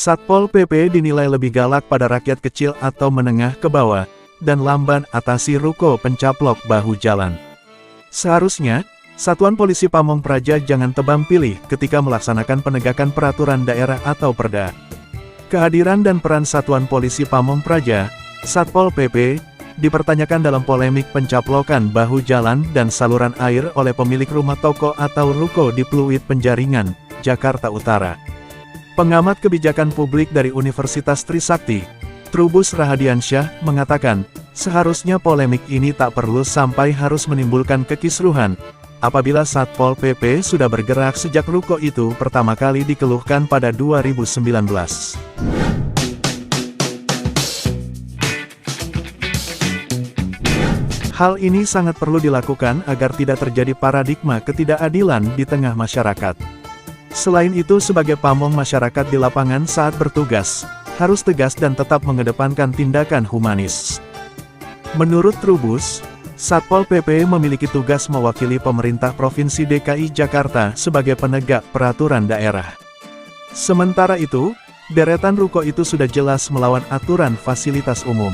Satpol PP dinilai lebih galak pada rakyat kecil atau menengah ke bawah, dan lamban atasi ruko pencaplok bahu jalan. Seharusnya, Satuan Polisi Pamong Praja jangan tebang pilih ketika melaksanakan penegakan peraturan daerah atau Perda. Kehadiran dan peran Satuan Polisi Pamong Praja, Satpol PP, dipertanyakan dalam polemik pencaplokan bahu jalan dan saluran air oleh pemilik rumah toko atau ruko di Pluit Penjaringan, Jakarta Utara. Pengamat kebijakan publik dari Universitas Trisakti, Trubus Rahadiansyah, mengatakan, seharusnya polemik ini tak perlu sampai harus menimbulkan kekisruhan, apabila Satpol PP sudah bergerak sejak ruko itu pertama kali dikeluhkan pada 2019. Hal ini sangat perlu dilakukan agar tidak terjadi paradigma ketidakadilan di tengah masyarakat. Selain itu, sebagai pamong masyarakat di lapangan saat bertugas, harus tegas dan tetap mengedepankan tindakan humanis. Menurut Trubus, Satpol PP memiliki tugas mewakili pemerintah Provinsi DKI Jakarta sebagai penegak peraturan daerah. Sementara itu, deretan ruko itu sudah jelas melawan aturan fasilitas umum.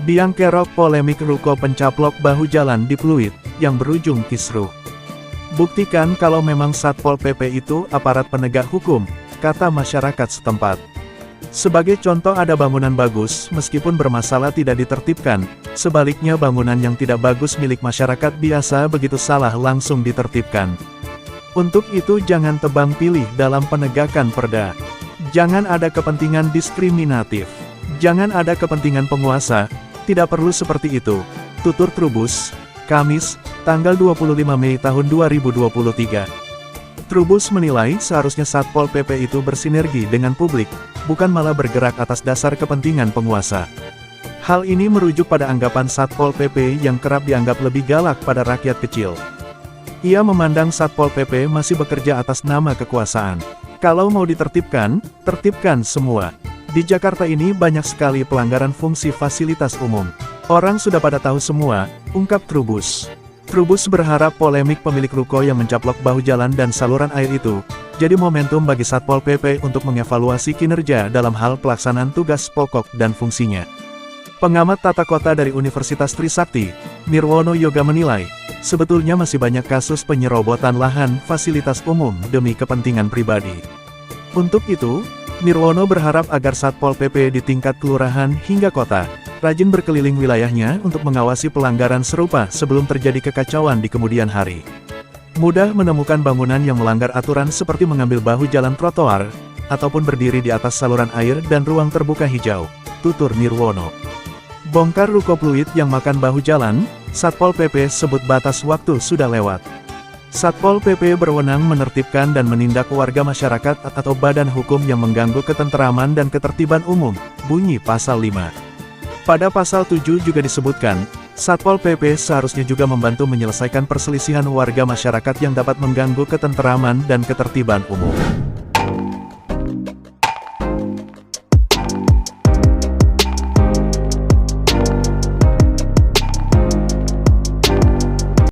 Biang kerok polemik ruko pencaplok bahu jalan di Pluit, yang berujung kisruh. Buktikan kalau memang Satpol PP itu aparat penegak hukum, kata masyarakat setempat. Sebagai contoh, ada bangunan bagus, meskipun bermasalah tidak ditertibkan, sebaliknya bangunan yang tidak bagus milik masyarakat biasa begitu salah langsung ditertibkan. Untuk itu jangan tebang pilih dalam penegakan perda. Jangan ada kepentingan diskriminatif. Jangan ada kepentingan penguasa, tidak perlu seperti itu, tutur Trubus, Kamis, tanggal 25 Mei tahun 2023. Trubus menilai seharusnya Satpol PP itu bersinergi dengan publik, bukan malah bergerak atas dasar kepentingan penguasa. Hal ini merujuk pada anggapan Satpol PP yang kerap dianggap lebih galak pada rakyat kecil. Ia memandang Satpol PP masih bekerja atas nama kekuasaan. Kalau mau ditertibkan, tertibkan semua. Di Jakarta ini banyak sekali pelanggaran fungsi fasilitas umum. Orang sudah pada tahu semua, ungkap Trubus. Trubus berharap polemik pemilik ruko yang mencaplok bahu jalan dan saluran air itu jadi momentum bagi Satpol PP untuk mengevaluasi kinerja dalam hal pelaksanaan tugas pokok dan fungsinya. Pengamat tata kota dari Universitas Trisakti, Nirwono Yoga menilai, sebetulnya masih banyak kasus penyerobotan lahan fasilitas umum demi kepentingan pribadi. Untuk itu, Nirwono berharap agar Satpol PP di tingkat kelurahan hingga kota rajin berkeliling wilayahnya untuk mengawasi pelanggaran serupa sebelum terjadi kekacauan di kemudian hari. Mudah menemukan bangunan yang melanggar aturan seperti mengambil bahu jalan trotoar, ataupun berdiri di atas saluran air dan ruang terbuka hijau, tutur Nirwono. Bongkar ruko Pluit yang makan bahu jalan, Satpol PP sebut batas waktu sudah lewat. Satpol PP berwenang menertibkan dan menindak warga masyarakat atau badan hukum yang mengganggu ketenteraman dan ketertiban umum, bunyi Pasal 5. Pada Pasal 7 juga disebutkan, Satpol PP seharusnya juga membantu menyelesaikan perselisihan warga masyarakat yang dapat mengganggu ketenteraman dan ketertiban umum.